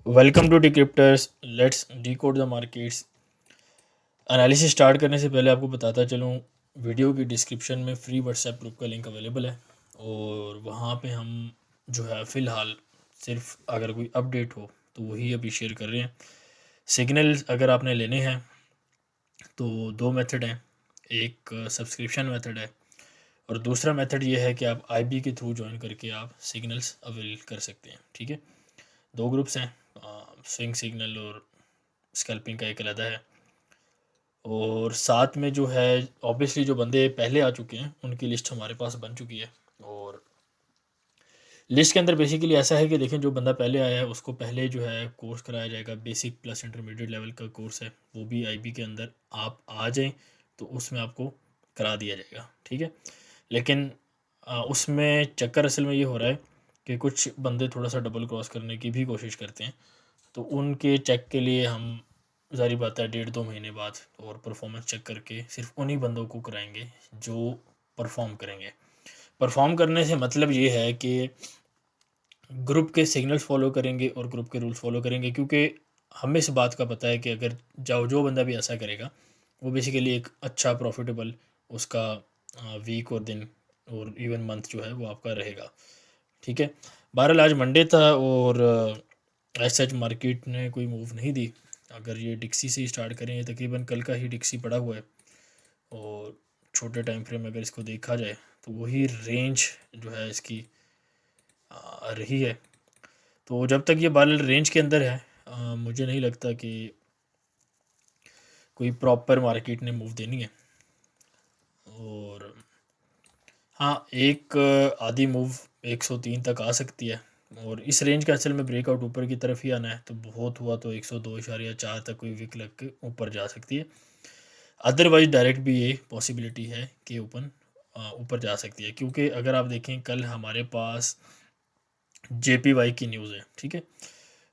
Welcome to decrypters. Let's decode the markets. Analysis start करने से पहले आपको बताता चलूँ, वीडियो की डिस्क्रिप्शन में फ्री व्हाट्सएप ग्रुप का लिंक अवेलेबल है और वहाँ पे हम जो है फ़िलहाल सिर्फ अगर कोई अपडेट हो तो वही अभी शेयर कर रहे हैं। सिग्नल अगर आपने लेने हैं तो दो मेथड हैं, एक सब्सक्रिप्शन मेथड है और दूसरा मेथड ये है कि आप आईबी के थ्रू ज्वाइन करके आप सिग्नल्स अवेल कर सकते हैं। ठीक है, दो ग्रुप्स हैं, स्विंग सिग्नल और स्कैल्पिंग का एक अलग है। और साथ में जो है ऑब्वियसली जो बंदे पहले आ चुके हैं उनकी लिस्ट हमारे पास बन चुकी है। और लिस्ट के अंदर बेसिकली ऐसा है कि देखें, जो बंदा पहले आया है उसको पहले जो है कोर्स कराया जाएगा, बेसिक प्लस इंटरमीडिएट लेवल का कोर्स है, वो भी आईबी के अंदर आप आ जाएं तो उसमें आपको करा दिया जाएगा। ठीक है, लेकिन उसमें चक्कर असल में ये हो रहा है कि कुछ बंदे थोड़ा सा डबल क्रॉस करने की भी कोशिश करते हैं, तो उनके चेक के लिए हम ज़ाहिर बात है 1.5-2 महीने बाद और परफॉर्मेंस चेक करके सिर्फ उन्हीं बंदों को कराएंगे जो परफॉर्म करेंगे। परफॉर्म करने से मतलब ये है कि ग्रुप के सिग्नल्स फॉलो करेंगे और ग्रुप के रूल्स फॉलो करेंगे, क्योंकि हमें इस बात का पता है कि अगर जो बंदा भी ऐसा करेगा वो बेसिकली एक अच्छा प्रॉफिटेबल उसका वीक और दिन और इवन मंथ जो है वो आपका रहेगा। ठीक है, बहरहाल आज मंडे था और एज सच मार्केट ने कोई मूव नहीं दी। अगर ये डिक्सी से ही स्टार्ट करें, ये तकरीबन कल का ही डिक्सी पड़ा हुआ है और छोटे टाइम फ्रेम में अगर इसको देखा जाए तो वही रेंज जो है इसकी रही है। तो जब तक ये बारल रेंज के अंदर है, मुझे नहीं लगता कि कोई प्रॉपर मार्केट ने मूव देनी है। और हाँ, एक आधी मूव 103 तक आ सकती है और इस रेंज का असल में ब्रेकआउट ऊपर की तरफ ही आना है, तो बहुत हुआ तो 102.4 तक कोई विक लग के ऊपर जा सकती है। अदरवाइज डायरेक्ट भी ये पॉसिबिलिटी है कि ऊपर जा सकती है, क्योंकि अगर आप देखें कल हमारे पास जेपीवाई की न्यूज़ है। ठीक है,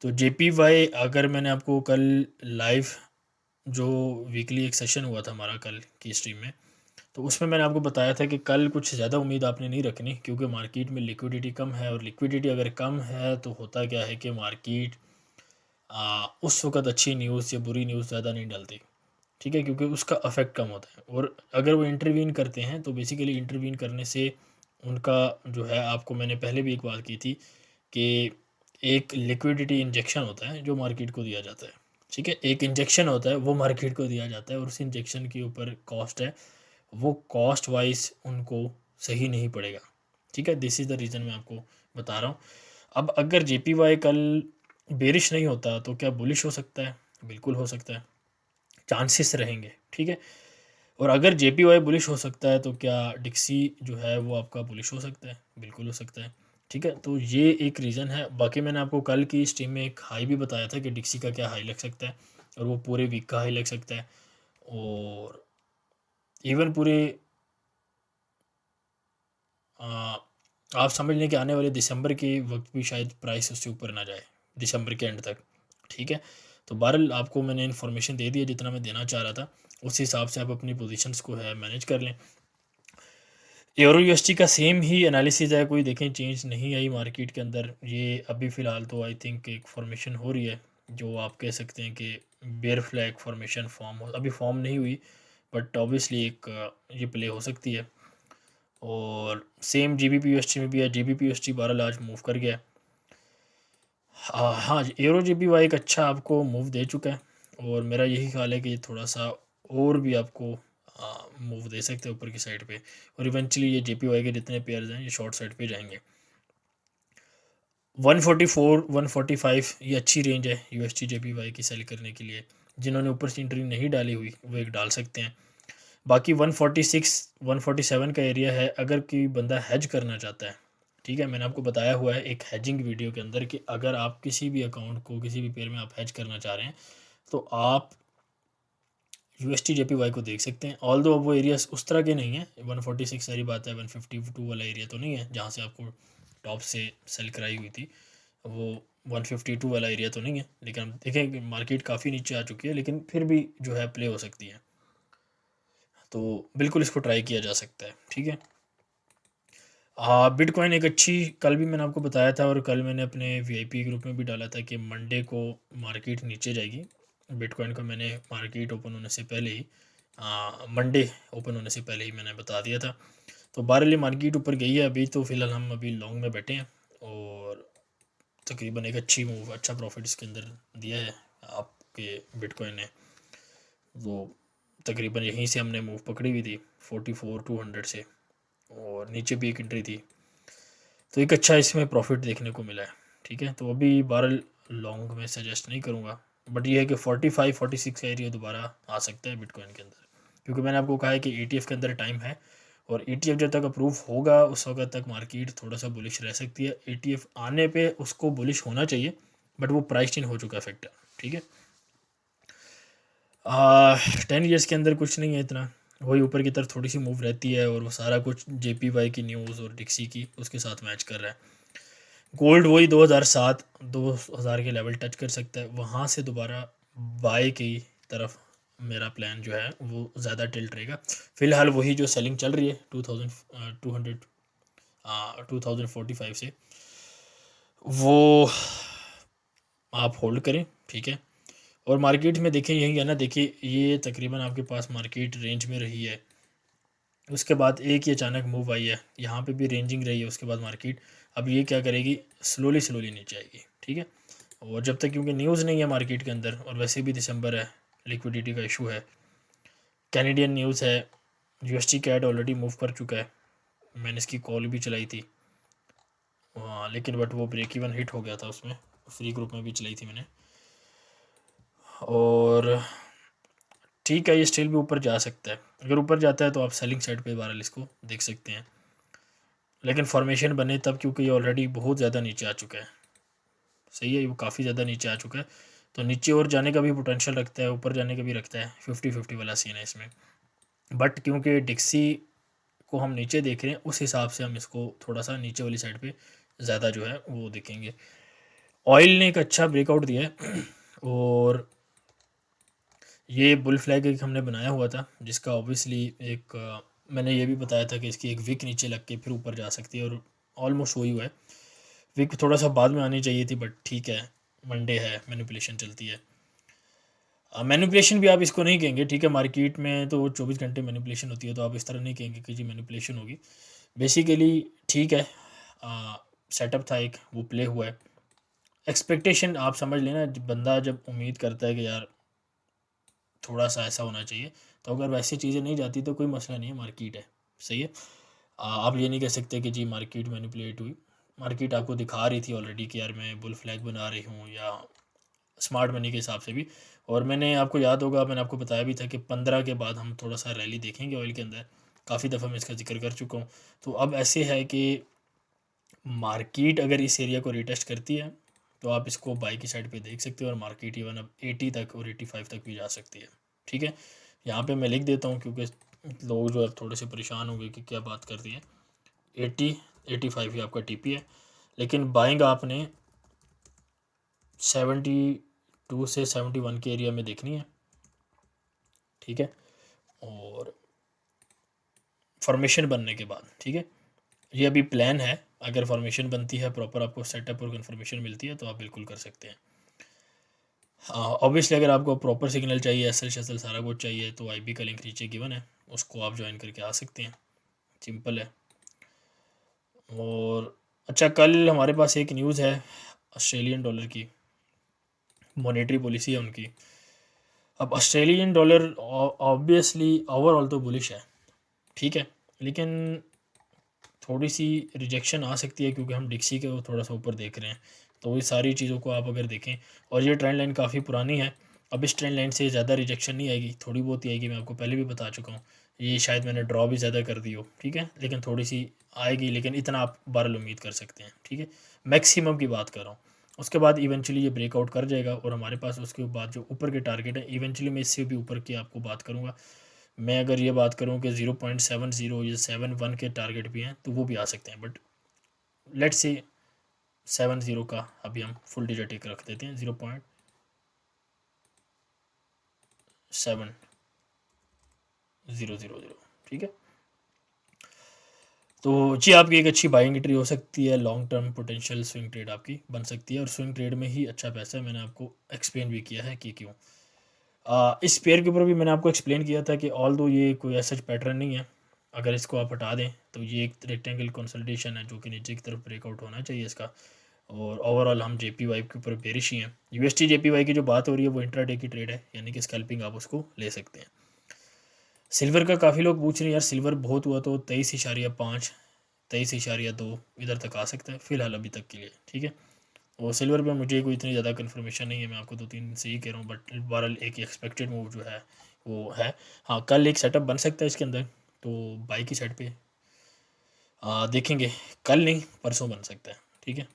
तो जेपीवाई अगर मैंने आपको कल लाइव जो वीकली एक सेशन हुआ था हमारा कल की स्ट्रीम में, तो उसमें मैंने आपको बताया था कि कल कुछ ज़्यादा उम्मीद आपने नहीं रखनी, क्योंकि मार्केट में लिक्विडिटी कम है और लिक्विडिटी अगर कम है तो होता क्या है कि मार्केट उस वक्त अच्छी न्यूज़ या बुरी न्यूज़ ज़्यादा नहीं डालती। ठीक है, क्योंकि उसका अफेक्ट कम होता है और अगर वो इंटरवीन करते हैं तो बेसिकली इंटरवीन करने से उनका जो है, आपको मैंने पहले भी एक बात की थी कि एक लिक्विडिटी इंजेक्शन होता है जो मार्केट को दिया जाता है। ठीक है, एक इंजेक्शन होता है वो मार्केट को दिया जाता है और उस इंजेक्शन के ऊपर कॉस्ट है, वो कॉस्ट वाइज उनको सही नहीं पड़ेगा। ठीक है, दिस इज़ द रीज़न मैं आपको बता रहा हूँ। अब अगर जेपीवाई कल बेरिश नहीं होता तो क्या बुलिश हो सकता है? बिल्कुल हो सकता है, चांसेस रहेंगे। ठीक है, और अगर जेपीवाई बुलिश हो सकता है तो क्या डिक्सी जो है वो आपका बुलिश हो सकता है? बिल्कुल हो सकता है। ठीक है, तो ये एक रीज़न है। बाकी मैंने आपको कल की स्ट्रीम में एक हाई भी बताया था कि डिक्सी का क्या हाई लग सकता है और वो पूरे वीक का हाई लग सकता है और इवन पूरे आ, आप समझ लें कि आने वाले दिसंबर के वक्त भी शायद प्राइस उससे ऊपर ना जाए, दिसंबर के एंड तक। ठीक है, तो बहरहाल आपको मैंने इन्फॉर्मेशन दे दी है जितना मैं देना चाह रहा था, उस हिसाब से आप अपनी पोजीशंस को है मैनेज कर लें। यूरो यूएसटी का सेम ही एनालिसिस है, कोई देखें चेंज नहीं आई मार्केट के अंदर। ये अभी फ़िलहाल तो आई थिंक एक फॉर्मेशन हो रही है, जो आप कह सकते हैं कि बेयर फ्लैग फॉर्मेशन फॉर्म हो, अभी फॉर्म नहीं हुई बट ऑब्वियसली एक ये प्ले हो सकती है। और सेम जीबीपी यूएसटी में भी है, जीबीपी यूएसटी 12 आज मूव कर गया। हाँ हाँ, यूरो जीबीवाई एक अच्छा आपको मूव दे चुका है और मेरा यही ख्याल है कि थोड़ा सा और भी आपको मूव दे सकते हैं ऊपर की साइड पे और इवेंचुअली ये जेपीवाई के जितने पेयर्स हैं ये शॉर्ट साइड पे जाएंगे। 144 145 ये अच्छी रेंज है यूएसटी जेपीवाई की सेल करने के लिए। जिन्होंने ऊपर से एंट्री नहीं डाली हुई वो एक डाल सकते हैं। बाकी 146 147 का एरिया है अगर कोई बंदा हैज करना चाहता है। ठीक है, मैंने आपको बताया हुआ है एक हैजिंग वीडियो के अंदर कि अगर आप किसी भी अकाउंट को किसी भी पेयर में आप हैज करना चाह रहे हैं तो आप यूएसटी जेपीवाई को देख सकते हैं। ऑल दो वो एरियाज उस तरह के नहीं है, 146 सारी बात है, 152 वाला एरिया तो नहीं है जहाँ से आपको टॉप से सेल कराई हुई थी, वो 152 वाला एरिया तो नहीं है। लेकिन हम देखें कि मार्केट काफ़ी नीचे आ चुकी है, लेकिन फिर भी जो है प्ले हो सकती है, तो बिल्कुल इसको ट्राई किया जा सकता है। ठीक है, हाँ, बिटकॉइन एक अच्छी, कल भी मैंने आपको बताया था और कल मैंने अपने वीआईपी ग्रुप में भी डाला था कि मंडे को मार्केट नीचे जाएगी। बिटकॉइन का मैंने मार्केट ओपन होने से पहले ही, मंडे ओपन होने से पहले ही मैंने बता दिया था। तो बारह मार्केट ऊपर गई है अभी, तो फिलहाल हम अभी लॉन्ग में बैठे हैं और तकरीबन एक अच्छी मूव, अच्छा प्रॉफिट इसके अंदर दिया है आपके बिटकॉइन ने। वो तकरीबन यहीं से हमने मूव पकड़ी हुई थी 44,200 से, और नीचे भी एक एंट्री थी, तो एक अच्छा इसमें प्रॉफिट देखने को मिला है। ठीक है, तो अभी 12 लॉन्ग में सजेस्ट नहीं करूँगा, बट ये है कि 45-46 का एरिया दोबारा आ सकता है बिटकॉइन के अंदर, क्योंकि मैंने आपको कहा है कि ETF के अंदर टाइम है, और ETF जब तक अप्रूव होगा उस वक्त तक मार्केट थोड़ा सा बुलिश रह सकती है। ETF आने पे उसको बुलिश होना चाहिए, बट वो प्राइस इन हो चुका है फैक्टर। ठीक है, 10 ईयर्स के अंदर कुछ नहीं है इतना, वही ऊपर की तरफ थोड़ी सी मूव रहती है, और वो सारा कुछ JPY की न्यूज़ और डिक्सी की उसके साथ मैच कर रहा है। गोल्ड वही 2007 2000 के लेवल टच कर सकता है, वहाँ से दोबारा बाय की तरफ मेरा प्लान जो है वो ज़्यादा टिल्ट रहेगा। फ़िलहाल वही जो सेलिंग चल रही है 2045 से, वो आप होल्ड करें। ठीक है, और मार्केट में देखें यही है ना, देखिए ये तकरीबन आपके पास मार्केट रेंज में रही है, उसके बाद एक ही अचानक मूव आई है, यहाँ पे भी रेंजिंग रही है, उसके बाद मार्केट अब ये क्या करेगी, स्लोली स्लोली नीचे आएगी। ठीक है, और जब तक क्योंकि न्यूज़ नहीं है मार्केट के अंदर, और वैसे भी दिसंबर है, लिक्विडिटी का इशू है, कैनेडियन न्यूज़ है, USD कैट ऑलरेडी मूव कर चुका है, मैंने इसकी कॉल भी चलाई थी, लेकिन बट वो ब्रेक इवन हिट हो गया था, उसमें फ्री ग्रुप में भी चलाई थी मैंने। और ठीक है, ये स्टिल भी ऊपर जा सकता है, अगर ऊपर जाता है तो आप सेलिंग साइड पे 12 इसको देख सकते हैं, लेकिन फॉर्मेशन बने तब, क्योंकि ये ऑलरेडी बहुत ज़्यादा नीचे आ चुका है। सही है, वो काफ़ी ज़्यादा नीचे आ चुका है, तो नीचे और जाने का भी पोटेंशियल रखता है, ऊपर जाने का भी रखता है, 50-50 वाला सीन है इसमें। बट क्योंकि डिक्सी को हम नीचे देख रहे हैं, उस हिसाब से हम इसको थोड़ा सा नीचे वाली साइड पे ज़्यादा जो है वो देखेंगे। ऑयल ने एक अच्छा ब्रेकआउट दिया है, और ये बुल फ्लैग एक हमने बनाया हुआ था, जिसका ऑब्वियसली एक मैंने ये भी बताया था कि इसकी एक विक नीचे लग के फिर ऊपर जा सकती है, और ऑलमोस्ट वही हुआ है। विक थोड़ा सा बाद में आनी चाहिए थी, बट ठीक है, मंडे है, मैनिपुलेशन चलती है। मैनिपुलेशन भी आप इसको नहीं कहेंगे, ठीक है, मार्केट में तो 24 घंटे मैनिपुलेशन होती है, तो आप इस तरह नहीं कहेंगे कि जी मैनिपुलेशन होगी। बेसिकली ठीक है, सेटअप था एक, वो प्ले हुआ है। एक्सपेक्टेशन आप समझ लेना, बंदा जब उम्मीद करता है कि यार थोड़ा सा ऐसा होना चाहिए, तो अगर वैसी चीज़ें नहीं जाती तो कोई मसला नहीं है, मार्केट है। सही है, आप ये नहीं कह सकते कि जी मार्केट मैनिपुलेट हुई, मार्केट आपको दिखा रही थी ऑलरेडी कि यार मैं बुल फ्लैग बना रही हूँ, या स्मार्ट मनी के हिसाब से भी। और मैंने आपको याद होगा, मैंने आपको बताया भी था कि 15 के बाद हम थोड़ा सा रैली देखेंगे ऑयल के अंदर, काफ़ी दफ़ा मैं इसका जिक्र कर चुका हूँ। तो अब ऐसे है कि मार्केट अगर इस एरिया को रिटेस्ट करती है, तो आप इसको बाई की साइड पे देख सकते हो, और मार्केट इवन अब 80 तक और 85 तक भी जा सकती है। ठीक है, यहाँ पे मैं लिख देता हूँ, क्योंकि लोग जो है थोड़े से परेशान होंगे कि क्या बात कर दी है। 80-85 ही आपका TP है, लेकिन बाइंग आपने 72 से 71 के एरिया में देखनी है। ठीक है, और फॉर्मेशन बनने के बाद, ठीक है, ये अभी प्लान है, अगर फॉर्मेशन बनती है प्रॉपर, आपको सेटअप और कन्फर्मेशन मिलती है, तो आप बिल्कुल कर सकते हैं। ऑब्वियसली अगर आपको प्रॉपर सिग्नल चाहिए, एसएल शसल सारा कुछ चाहिए, तो IB का लिंक नीचे गिवन है, उसको आप ज्वाइन करके आ सकते हैं, सिंपल है। और अच्छा, कल हमारे पास एक न्यूज़ है ऑस्ट्रेलियन डॉलर की, मॉनेटरी पॉलिसी है उनकी। अब ऑस्ट्रेलियन डॉलर ऑब्वियसली ओवरऑल तो बुलिश है, ठीक है, लेकिन थोड़ी सी रिजेक्शन आ सकती है, क्योंकि हम डिक्सी के थोड़ा सा ऊपर देख रहे हैं, तो ये सारी चीज़ों को आप अगर देखें, और ये ट्रेंड लाइन काफ़ी पुरानी है, अब इस ट्रेंड लाइन से ज़्यादा रिजेक्शन नहीं आएगी, थोड़ी बहुत ही आएगी, मैं आपको पहले भी बता चुका हूँ, ये शायद मैंने ड्रॉ भी ज़्यादा कर दी हो, ठीक है, लेकिन थोड़ी सी आएगी, लेकिन इतना आप बहरहाल उम्मीद कर सकते हैं। ठीक है, मैक्सिमम की बात कर रहा हूँ, उसके बाद इवेंचुअली ये ब्रेकआउट कर जाएगा, और हमारे पास उसके बाद जो ऊपर के टारगेट है, इवेंचुअली मैं इससे भी ऊपर की आपको बात करूँगा। मैं अगर ये बात करूँ कि 0.70 या 71 के टारगेट भी हैं, तो वो भी आ सकते हैं, बट लेट्स से 70 का अभी हम फुल डिजिट एक रख देते हैं, 0.7000। ठीक है, तो जी आपकी एक अच्छी बाइंग एंट्री हो सकती है, long term potential swing trade आपकी बन सकती है, और स्विंग ट्रेड में ही अच्छा पैसा है। मैंने आपको एक्सप्लेन भी किया है कि क्यों। इस पेयर के ऊपर भी मैंने आपको एक्सप्लेन किया था कि ऑल दो ये कोई ऐसा पैटर्न नहीं है, अगर इसको आप हटा दें तो ये एक रेक्टेंगल कंसोलिडेशन है जो कि नीचे की तरफ ब्रेकआउट होना चाहिए इसका। और ओवरऑल हम JPY के ऊपर बेरिश ही हैं। USD JPY की जो बात हो रही है वो इंट्राडे की ट्रेड है, यानी कि स्कैल्पिंग आप उसको ले सकते हैं। सिल्वर का काफ़ी लोग पूछ रहे हैं यार सिल्वर बहुत हुआ तो 23.5 23.2 इधर तक आ सकता है फ़िलहाल अभी तक के लिए, ठीक है। और सिल्वर पे मुझे कोई इतनी ज़्यादा कन्फर्मेशन नहीं है, मैं आपको 2-3 दिन से ही कह रहा हूँ, बट बहरहाल एक एक्सपेक्टेड मूव जो है वो है। हाँ, कल एक सेटअप बन सकता है इसके अंदर, तो बाई की साइड पे देखेंगे, कल नहीं परसों बन सकता है, ठीक है।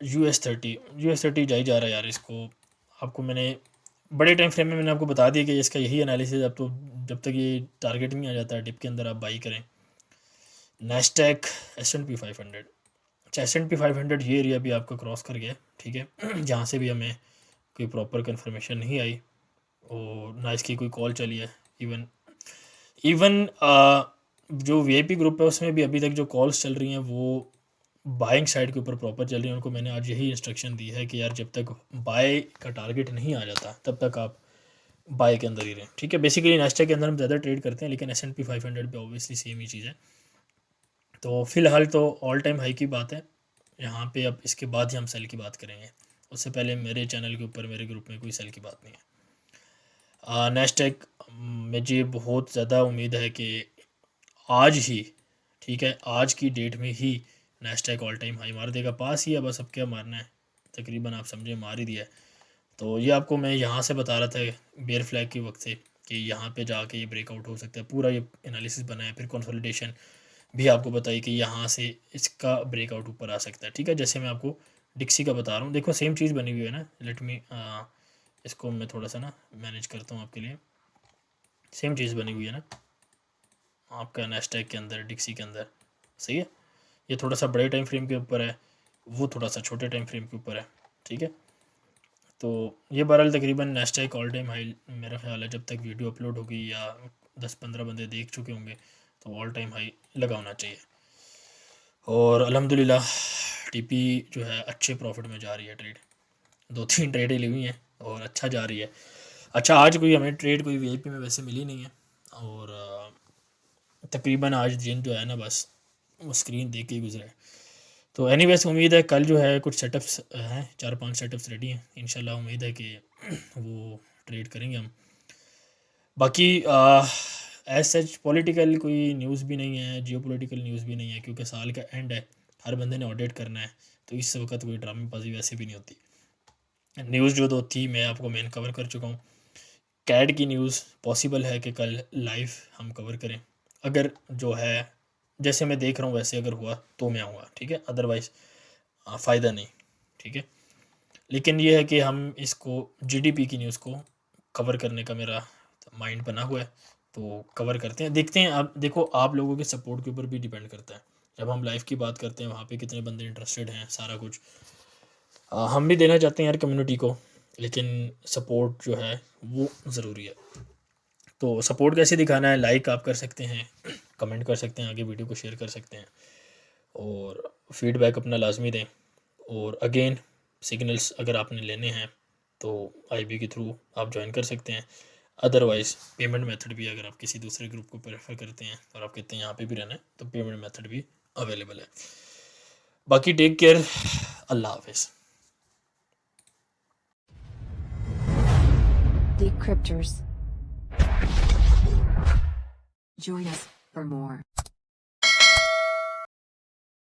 US30 जा ही जा रहा है यार, इसको आपको मैंने बड़े टाइम फ्रेम में मैंने आपको बता दिया कि इसका यही एनालिसिस, अब तो जब तक ये टारगेट नहीं आ जाता है डिप के अंदर आप बाई करें। नेस्टैक S&P 500, अच्छा S&P 500 ये एरिया भी आपका क्रॉस कर गया, ठीक है। जहाँ से भी हमें कोई प्रॉपर कंफर्मेशन नहीं आई और ना इसकी कोई कॉल चली है। इवन इवन जो VIP ग्रुप है उसमें भी अभी तक जो कॉल्स चल रही हैं वो बाइंग साइड के ऊपर प्रॉपर चल रही है। उनको मैंने आज यही इंस्ट्रक्शन दी है कि यार जब तक बाय का टारगेट नहीं आ जाता तब तक आप बाय के अंदर ही रहें, ठीक है। बेसिकली नेस्डैक के अंदर हम ज़्यादा ट्रेड करते हैं, लेकिन S&P 500 पे ऑब्वियसली सेम ही चीज़ है। तो फ़िलहाल तो ऑल टाइम हाई की बात है यहाँ पे, अब इसके बाद ही हम सेल की बात करेंगे। उससे पहले मेरे चैनल के ऊपर मेरे ग्रुप में कोई सेल की बात नहीं है। नेस्डैक मुझे बहुत ज़्यादा उम्मीद है कि आज ही, ठीक है, आज की डेट में ही नेस्डैक ऑल टाइम हाई मार देगा। पास ही है बस, अब क्या मारना है, तकरीबन आप समझे मार ही दिया है। तो ये आपको मैं यहाँ से बता रहा था बेयर फ्लैग के वक्त से कि यहाँ पे जाके ये ब्रेकआउट हो सकता है, पूरा ये एनालिसिस बना है। फिर कंसोलिडेशन भी आपको बताइए कि यहाँ से इसका ब्रेकआउट ऊपर आ सकता है, ठीक है। जैसे मैं आपको डिक्सी का बता रहा हूँ, देखो सेम चीज़ बनी हुई है ना। लेट मी इसको मैं थोड़ा सा ना मैनेज करता हूँ आपके लिए। सेम चीज़ बनी हुई है ना आपका नेस्डैक के अंदर, डिक्सी के अंदर, सही है। ये थोड़ा सा बड़े टाइम फ्रेम के ऊपर है, वो थोड़ा सा छोटे टाइम फ्रेम के ऊपर है, ठीक है। तो ये बहरहाल तकरीबन नेस्डैक ऑल टाइम हाई मेरा ख्याल है, जब तक वीडियो अपलोड होगी या 10-15 बंदे देख चुके होंगे तो ऑल टाइम हाई लगा होना चाहिए। और अल्हम्दुलिल्लाह TP जो है अच्छे प्रॉफिट में जा रही है ट्रेड, 2-3 ट्रेडें ली हुई हैं और अच्छा जा रही है। अच्छा, आज कोई हमें ट्रेड कोई VIP में वैसे मिली नहीं है, और तकरीबन आज दिन जो है ना बस वो स्क्रीन देख के ही गुजरा है। तो एनीवेज उम्मीद है कल जो है कुछ सेटअप्स हैं, 4-5 सेटअप्स रेडी हैं, इंशाल्लाह उम्मीद है कि वो ट्रेड करेंगे हम। बाकी एज सच पॉलिटिकल कोई न्यूज़ भी नहीं है, जियोपॉलिटिकल न्यूज़ भी नहीं है, क्योंकि साल का एंड है, हर बंदे ने ऑडिट करना है, तो इस वक्त कोई ड्रामेबाजी वैसे भी नहीं होती। न्यूज़ जो 2 थी मैं आपको मेन कवर कर चुका हूँ। कैड की न्यूज़ पॉसिबल है कि कल लाइव हम कवर करें, अगर जो है जैसे मैं देख रहा हूँ वैसे अगर हुआ तो मैं आऊँगा, ठीक है, अदरवाइज़ फ़ायदा नहीं, ठीक है। लेकिन ये है कि हम इसको GDP की न्यूज़ को कवर करने का मेरा माइंड बना हुआ है, तो कवर करते हैं, देखते हैं। आप देखो, आप लोगों के सपोर्ट के ऊपर भी डिपेंड करता है। जब हम लाइव की बात करते हैं वहाँ पे कितने बंदे इंटरेस्टेड हैं, सारा कुछ हम भी देना चाहते हैं यार कम्युनिटी को, लेकिन सपोर्ट जो है वो ज़रूरी है। तो सपोर्ट कैसे दिखाना है, लाइक आप कर सकते हैं, कमेंट कर सकते हैं, आगे वीडियो को शेयर कर सकते हैं, और फीडबैक अपना लाजमी दें। और अगेन सिग्नल्स अगर आपने लेने हैं तो IB के थ्रू आप ज्वाइन कर सकते हैं, अदरवाइज़ पेमेंट मेथड भी, अगर आप किसी दूसरे ग्रुप को प्रेफर करते हैं और आप कहते हैं यहाँ पे भी रहना है, तो पेमेंट मेथड भी अवेलेबल है। बाकी टेक केयर, अल्लाह हाफिज़। Decryptors. Join us for more.